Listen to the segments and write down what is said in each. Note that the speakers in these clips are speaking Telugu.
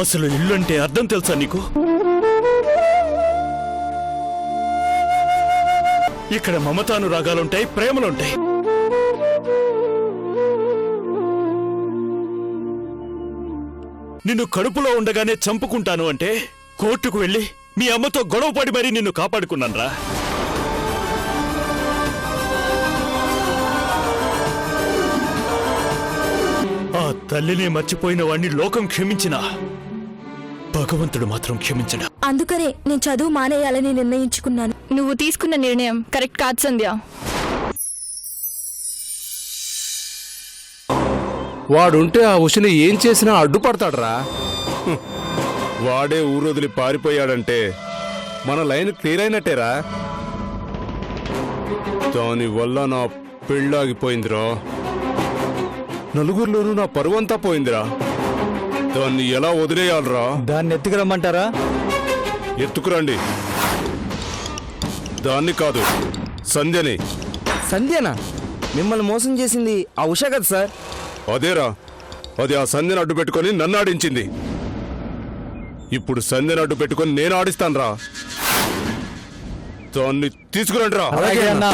అసలు ఇల్లు అంటే అర్థం తెలుసా నీకు? ఇక్కడ మమతానురాగాలుంటాయి, ప్రేమలుంటాయి. నిన్ను కడుపులో ఉండగానే చంపుకుంటాను అంటే కోర్టుకు వెళ్ళి మీ అమ్మతో గొడవపడి మరీ నిన్ను కాపాడుకున్నాన్రా. ఆ తల్లిని మర్చిపోయిన వాణ్ణి లోకం క్షమించినా భగవంతుడు మాత్రం క్షమించడా. అందుకనే నేను చదువు మానేయాలని నిర్ణయించుకున్నాను. నువ్వు తీసుకున్న నిర్ణయం కరెక్ట్ కాదు సంధ్య. వాడుంటే ఆ ఉషని ఏం చేసినా అడ్డుపడతాడ్రా. వాడే ఊరొదిలి పారిపోయాడంటే మన లైన్ క్లియర్ అయినట్టేరా. దానివల్ల నా పెళ్ళాగిపోయిందిరా. నలుగురిలోనూ నా పరువంతా పోయిందిరా. దాన్ని ఎలా వదిలేయాలరా? దాన్ని ఎత్తుకురమ్మంటారా? ఎత్తుకురండి. దాన్ని కాదు, సంధ్యని. సంధ్యనా? మిమ్మల్ని మోసం చేసింది ఆ ఉష కదా సార్? అదేరా, అది ఆ సంధ్యను అడ్డు పెట్టుకొని నన్ను ఆడించింది. ఇప్పుడు సంధ్యను అడ్డు పెట్టుకొని నేను ఆడిస్తానురా. దాన్ని తీసుకురండి రా. అలాగే అన్నా.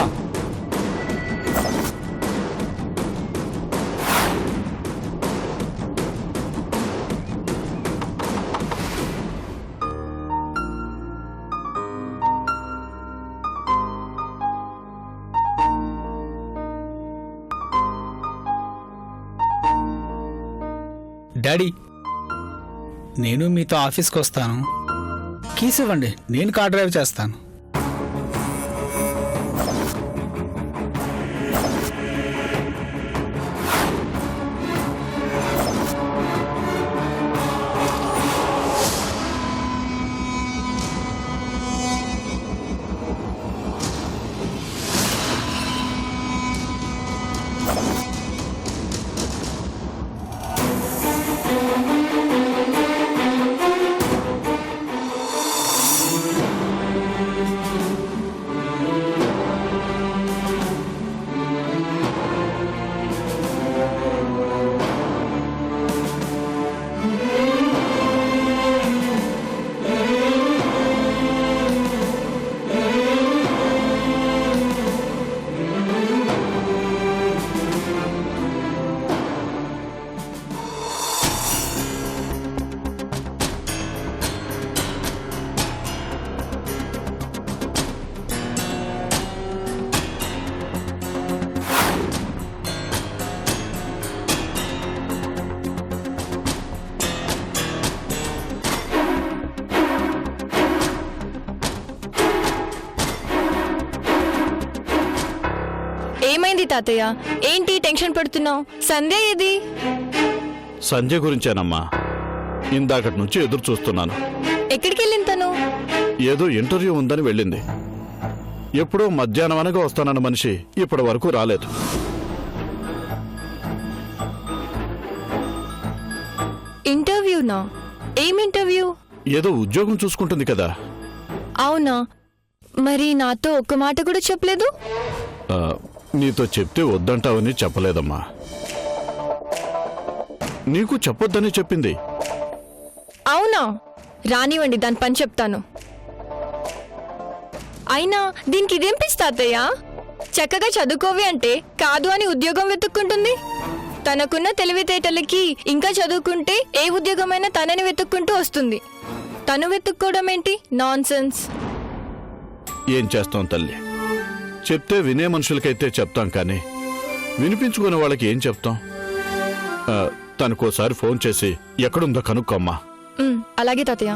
డాడీ, నేను మీతో ఆఫీస్కి వస్తాను. కీస్ ఇవ్వండి, నేను కార్ డ్రైవ్ చేస్తాను. ఏమైంది తాతయ్య? ఏంటి టెన్షన్ పడుతున్నావు? సంధ్య ఏది? సంధ్య గురించేనమ్మా, ఇందాకటి నుంచి ఎదురు చూస్తున్నాను. ఎక్కడికి వెళ్ళింది తను? ఏదో ఇంటర్వ్యూ ఉందని వెళ్ళింది. ఎప్పుడో మధ్యాహ్నం అనగా వస్తానన్న మనిషి ఇప్పటి వరకు రాలేదు. ఇంటర్వ్యూనా? ఏం ఇంటర్వ్యూ? ఏదో ఉద్యోగం చూసుకుంటుంది కదా. అవునా? మరి నాతో ఒక్క మాట కూడా చెప్పలేదు. నీతో చెప్తే వద్దంటావని చెప్పలేదమ్మా. నీకు చెప్పొద్దని చెప్పింది. అవునా? రానివ్వండి, దాని పని చెప్తాను. అయినా దీనికి ఇదేం పిస్తాతయ్యా? చక్కగా చదువుకోవి అంటే కాదు అని ఉద్యోగం వెతుక్కుంటుంది. తనకున్న తెలివితేటలకి ఇంకా చదువుకుంటే ఏ ఉద్యోగమైనా తనని వెతుక్కుంటూ వస్తుంది. తను వెతుక్కోవడం ఏంటి? Non sense. ఏం చేస్తాం తల్లి, చెప్తే వినే మనుషులకైతే చెప్తాం, కానీ వినిపించుకునే వాళ్ళకి ఏం చెప్తాం? తనకోసారి ఫోన్ చేసి ఎక్కడుందో కనుక్కోమ్మా. అలాగే తాతయ్య.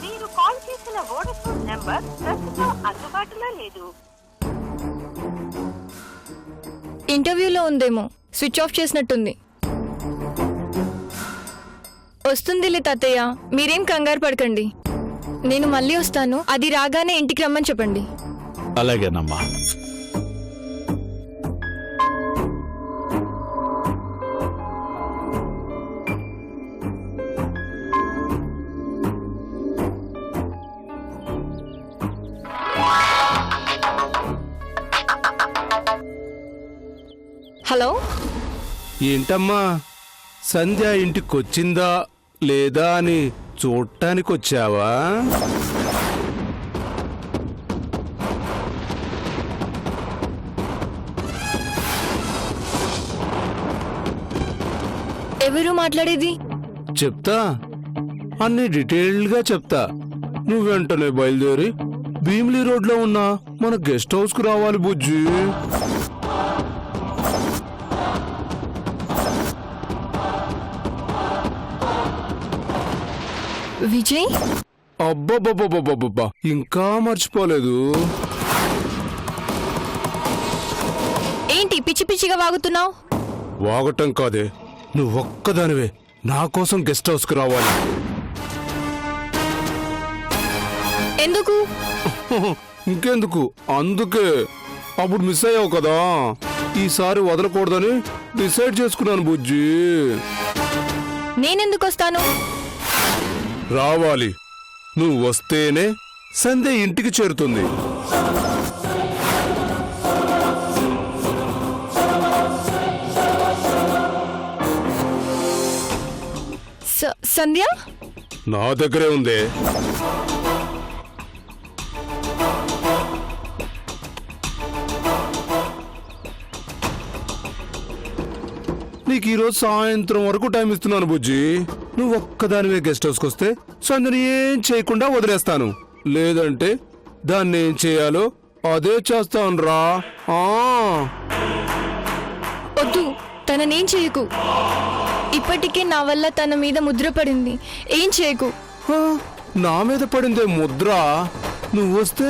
మీరు కాల్ చేసిన వోడాఫోన్ నంబర్ ప్రస్తుతం అందుబాటులో లేదు. ఇంటర్వ్యూలో ఉందేమో, స్విచ్ ఆఫ్ చేసినట్టుంది. వస్తుందిలే తాతయ్య, మీరేం కంగారు పడకండి. నేను మళ్ళీ వస్తాను. అది రాగానే ఇంటికి రమ్మని చెప్పండి. అలాగేనమ్మా. హలో. ఏంటమ్మా సంధ్య ఇంటికొచ్చిందా లేదా అని చూడటానికొచ్చావా? ఎవరు మాట్లాడేది? చెప్తా, అన్ని డీటెయిల్డ్గా చెప్తా. నువ్వు వెంటనే బయలుదేరి భీమిలీ రోడ్లో ఉన్న మన గెస్ట్ హౌస్ కు రావాలి బుజ్జి. విజయ్, అబ్బబ్బబ్బబ్బబ్బబ్బా, ఇంకా మర్చిపోలేదు. ఏంటి పిచ్చి పిచ్చిగా వాగుతున్నావు? వాగటం కాదే, నువ్వొక్కదానివే నా కోసం గెస్ట్ హౌస్ కు రావాలి. ఎందుకు? ఇంకెందుకు, అందుకే. అప్పుడు మిస్ అయ్యావు కదా, ఈసారి వదలకూడదని డిసైడ్ చేసుకున్నాను బుజ్జి. నేనెందుకు వస్తాను? రావాలి. నువ్వు వస్తేనే సంధ్య ఇంటికి చేరుతుంది. సంధ్య నా దగ్గరే ఉందే. నీకు ఈరోజు సాయంత్రం వరకు టైం ఇస్తున్నాను బుజ్జి. నువ్వు ఒక్కదానివే గెస్ట్ హౌస్కి వస్తే సంధ్యని ఏం చేయకుండా వదిలేస్తాను. లేదంటే దాన్ని ఏం చేయాలో అదే చేస్తాను రా. వద్దు, తననేం చేయకు. ఇప్పటికే నా వల్ల తన మీద ముద్ర పడింది. ఏం చేయకు. నా మీద పడిందే ముద్ర. నువ్వు వస్తే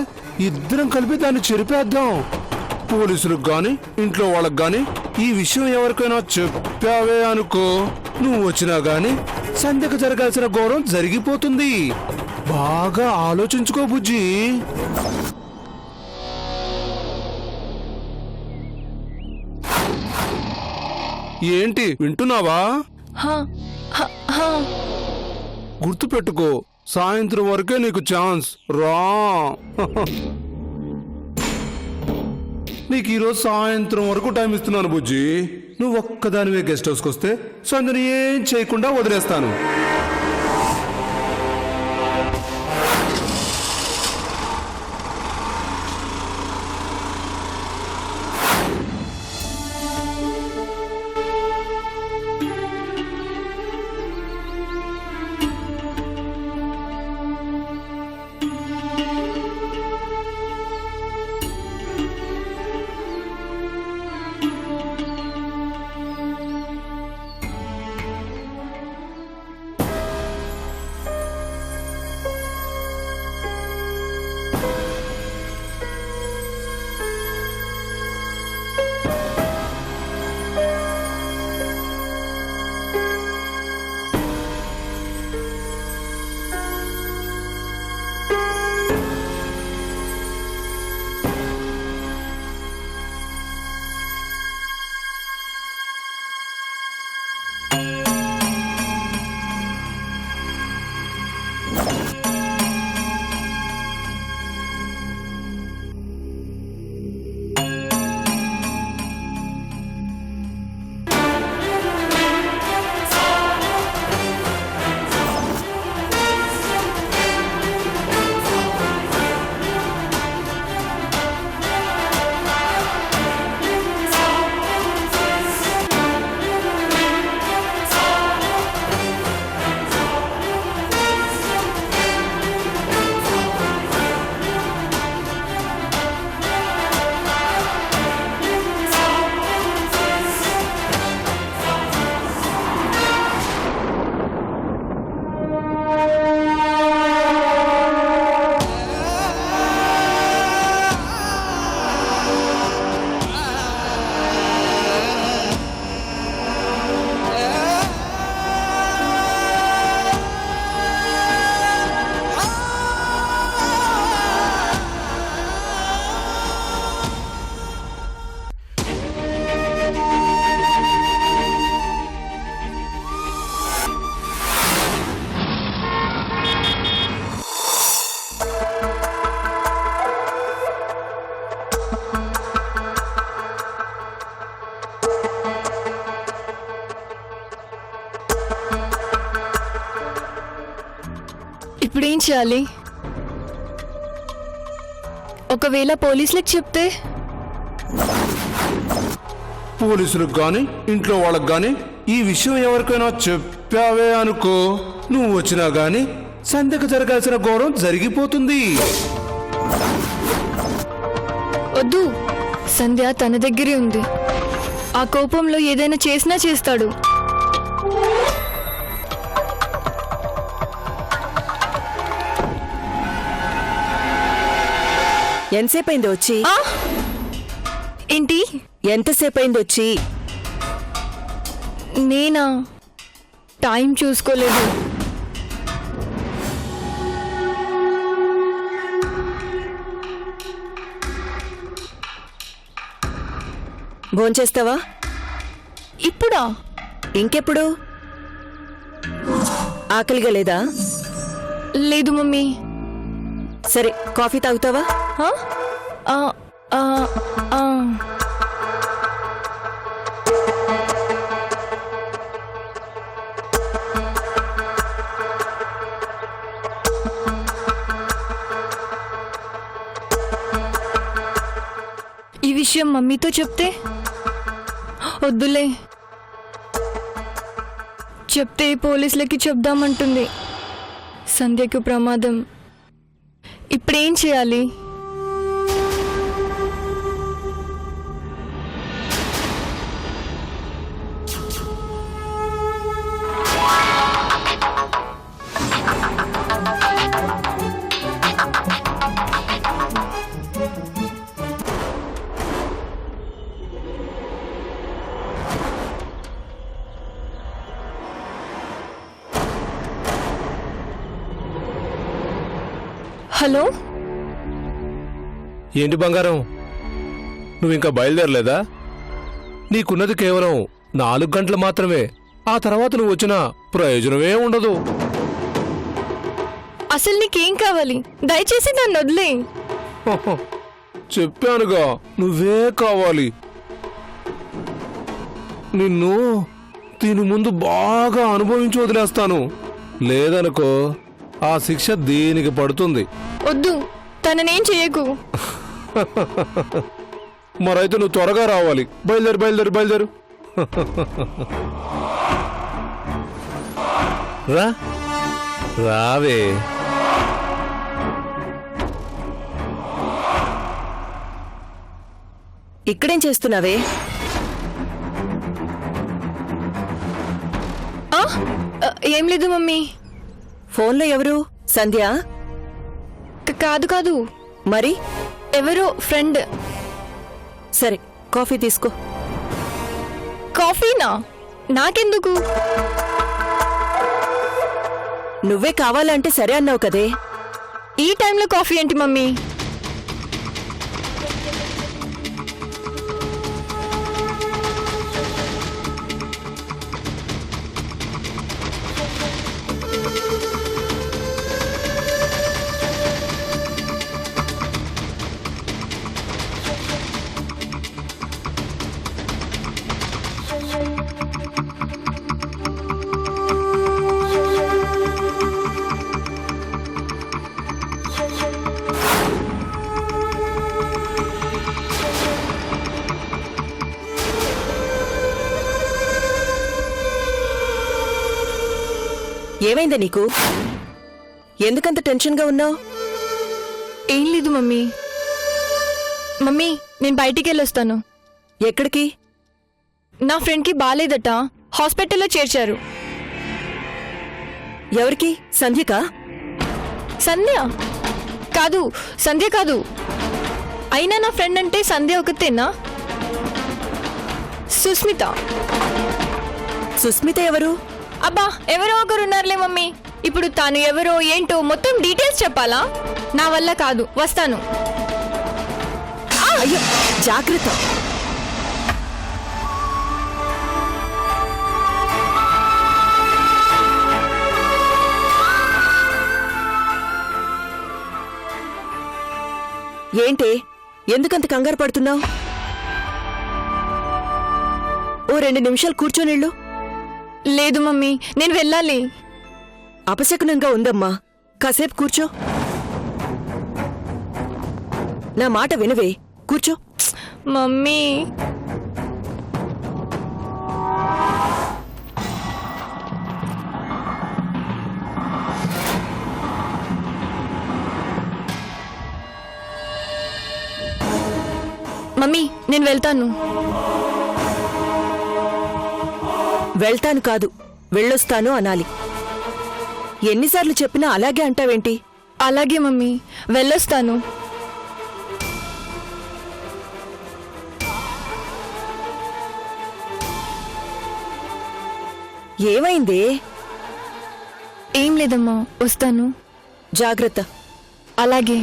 ఇద్దరం కలిపి దాన్ని చెరిపేద్దాం. పోలీసులకు గాని ఇంట్లో వాళ్ళకి గాని ఈ విషయం ఎవరికైనా చెప్పావే అనుకో, నువ్వు వచ్చినా గాని సంధ్యకు జరగాల్సిన ఘోరం జరిగిపోతుంది. బాగా ఆలోచించుకో బుజ్జి. ఏంటి వింటున్నావా? గుర్తుపెట్టుకో, సాయంత్రం వరకే నీకు ఛాన్స్ రా. నీకు ఈరోజు సాయంత్రం వరకు టైం ఇస్తున్నాను బుజ్జి. నువ్వు ఒక్కదానివే గెస్ట్ హౌస్కి వస్తే సంధ్యని ఏం చేయకుండా వదిలేస్తాను. ఇప్పుడేం చేయాలి? ఒకవేళ పోలీసులకు చెప్తే? పోలీసులకు గాని ఇంట్లో వాళ్ళకి గాని ఈ విషయం ఎవరికైనా చెప్పావే అనుకో, నువ్వు వచ్చినా గాని సంధ్యకు జరగాల్సిన ఘోరం జరిగిపోతుంది. వద్దు, సంధ్య తన దగ్గరే ఉంది. ఆ కోపంలో ఏదైనా చేసినా చేస్తాడు. ఎంతసేపు అయింది వచ్చి? ఏంటి? ఎంతసేపు అయింది వచ్చి? నేనా? టైం చూసుకోలేదు. భోంచేస్తావా? ఇప్పుడా? ఇంకెప్పుడు? ఆకలిగా లేదా? లేదు మమ్మీ. సరే, కాఫీ తాగుతావా? హా? ఆ, ఆ, ఆ. ఈ విషయం మమ్మీతో చెప్తే? వద్దులే, చెప్తే పోలీసులకి చెప్దామంటుంది. సంధ్యకు ప్రమాదం. ఇప్పుడేం చేయాలి? హలో, ఏంటి బంగారం, నువ్వు ఇంకా బయలుదేరలేదా? నీకున్నది కేవలం 4 గంటలు మాత్రమే. ఆ తర్వాత నువ్వు వచ్చినా ప్రయోజనమే ఉండదు. అసలు నీకేం కావాలి? దయచేసి నన్ను వదిలే. చెప్పానుగా, నువ్వే కావాలి. నిన్ను దీని ముందు బాగా అనుభవించి వదిలేస్తాను. లేదనుకో, ఆ శిక్ష దీనికి పడుతుంది. వద్దు, తననేం చేయకు. మరైతే నువ్వు త్వరగా రావాలి. బయలుదేరు బయలుదేరు బయలుదేరు. రా, రావే. ఇక్కడేం చేస్తున్నావే? ఆ? ఏం లేదు మమ్మీ. ఫోన్లో ఎవరు? సంధ్య? కాదు కాదు, మరి ఎవరో ఫ్రెండ్. సరే, కాఫీ తీసుకో. కాఫీనా? నాకెందుకు? నువ్వే కావాలంటే సరే అన్నావు కదే. ఈ టైంలో కాఫీ ఏంటి మమ్మీ? ఏమైందా నీకు? ఎందుకంత టెన్షన్గా ఉన్నావు? ఏం లేదు మమ్మీ. మమ్మీ, నేను బయటికి వెళ్ళొస్తాను. ఎక్కడికి? నా ఫ్రెండ్కి బాలేదట, హాస్పిటల్లో చేర్చారు. ఎవరికి? సంధ్యకా? సంధ్య కాదు, సంధ్య కాదు. అయినా నా ఫ్రెండ్ అంటే సంధ్య ఒకతేనా? సుస్మిత. సుస్మిత ఎవరు? అబ్బా, ఎవరో ఒకరు ఉన్నారులే మమ్మీ. ఇప్పుడు తాను ఎవరో ఏంటో మొత్తం డీటెయిల్స్ చెప్పాలా? నా వల్ల కాదు, వస్తాను. అయ్యో, జాగ్రత్త. ఏంటి, ఎందుకంత కంగారు పడుతున్నావు? 2 నిమిషాలు కూర్చోనిళ్ళు. లేదు మమ్మీ, నేను వెళ్ళాలి. అపశకునంగా ఉందమ్మా, కాసేపు కూర్చో. నా మాట వినవే, కూర్చో. మమ్మీ మమ్మీ నేను వెళ్తాను. వెళ్తాను కాదు, వెళ్ళొస్తాను అనాలి. ఎన్నిసార్లు చెప్పినా అలాగే అంటావేంటి? అలాగే మమ్మీ, వెళ్ళొస్తాను. ఏమైందే? ఏం లేదమ్మా, వస్తాను. జాగ్రత్త. అలాగే.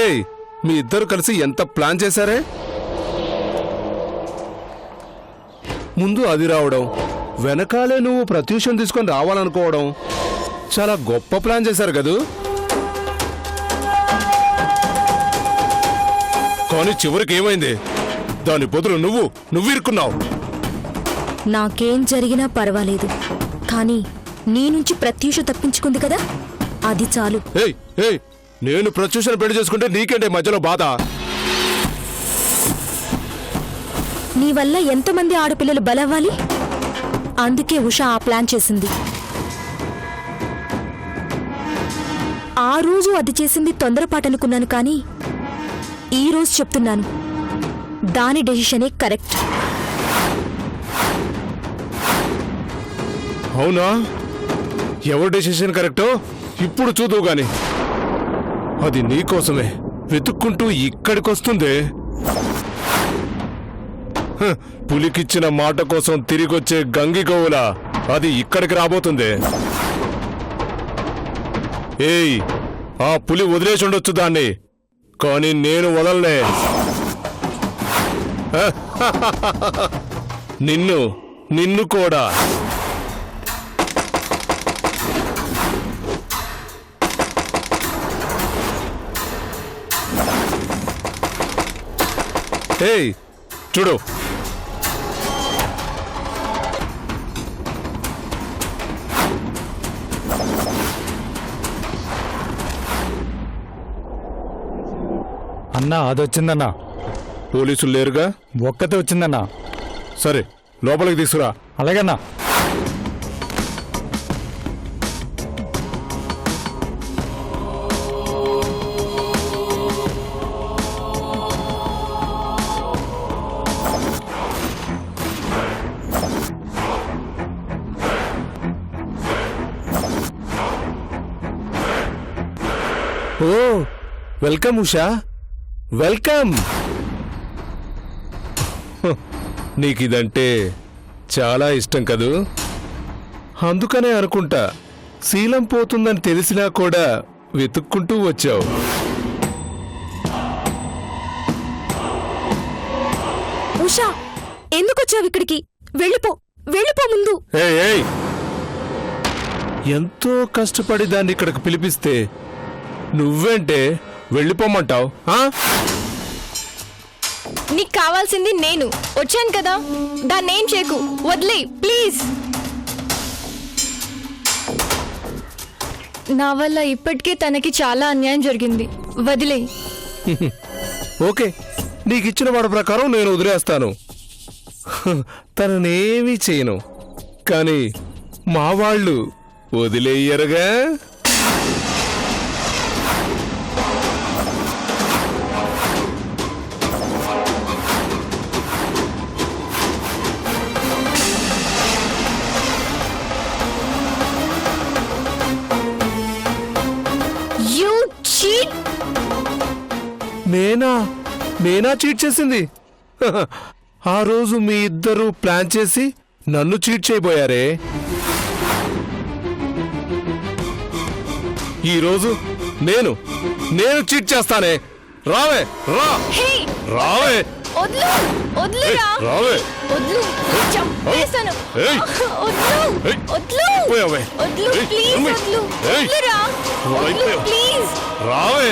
ఏయ్, మీ ఇద్దరు కలిసి ఎంత ప్లాన్ చేశారే? ముందు అది రావడం, వెనకాలే నువ్వు ప్రత్యూషం తీసుకొని రావాలనుకోవడం, చాలా గొప్ప ప్లాన్ చేశారు కదూ. కానీ చివరికి ఏమైంది? దాని బదులు నువ్వు ఇరుక్కున్నావు. నాకేం జరిగినా పర్వాలేదు, కానీ నీ నుంచి ప్రత్యూష తప్పించుకుంది కదా, అది చాలు. ఏయ్ ఏయ్, నేను ప్రత్యూషను పెళ్లి చేసుకుంటే నీకేంటే మధ్యలో బాధ? నీ వల్ల ఎంతమంది ఆడపిల్లలు బలవ్వాలి, అందుకే ఉషా ఆ ప్లాన్ చేసింది. ఆ రోజు అది చేసింది తొందరపాటనుకున్నాను, కానీ ఈ రోజు చెప్తున్నాను, దాని డెసిషనే కరెక్ట్. అవునా? ఎవరి డెసిషన్ కరెక్టో ఇప్పుడు చూదువు గాని. అది నీకోసమే వెతుక్కుంటూ ఇక్కడికొస్తుంది. పులికిచ్చిన మాట కోసం తిరిగొచ్చే గంగి గోవులా అది ఇక్కడికి రాబోతుంది. ఏయ్, ఆ పులి వదిలేసి ఉండొచ్చు దాన్ని, కానీ నేను వదలనే. నిన్ను కూడా. ఏయ్ చూడు, అన్నా అదొచ్చిందన్నా. పోలీసులు లేరుగా? ఒక్కతే వచ్చిందన్నా. సరే, లోపలికి తీసుకురా. అలాగన్నా. ఓ, వెల్కమ్ ఉషా, వెల్కమ్. నీకిదంటే చాలా ఇష్టం కదూ, అందుకనే అనుకుంటా శీలం పోతుందని తెలిసినా కూడా వెతుక్కుంటూ వచ్చావు. ఉషా, ఎందుకొచ్చావు ఇక్కడికి? వెళ్ళిపో, వెళ్ళిపో ముందు. ఏయ్, ఎంతో కష్టపడి దాన్ని ఇక్కడికి పిలిపిస్తే నువ్వేంటే వెళ్ళిపోమంటావు? నీకు కావాల్సింది నేను వచ్చాను కదా, దాన్నేం చేకు, వదిలే ప్లీజ్. నా వల్ల ఇప్పటికే తనకి చాలా అన్యాయం జరిగింది, వదిలే. ఓకే, నీకిచ్చిన వాడి ప్రకారం నేను వదిలేస్తాను. తననేమీ చేయను, కానీ మా వాళ్ళు వదిలేయ్యరుగా. మేనా చీట్ చేసింది. ఆ రోజు మీ ఇద్దరు ప్లాన్ చేసి నన్ను చీట్ చేయబోయారే. ఈ రోజు నేను చీట్ చేస్తానే. రావే రా హే రావే వద్లు వద్లురా రావే వద్లు చంపేస్తాను ఏయ్. వద్లు ఏయ్. వద్లు పోయావే. వద్లు ఏయ్, ప్లీజ్ అమ్మాయి. వద్లు ఏయ్. వద్లురా వద్లు అయిపోయావు. ప్లీజ్ రావే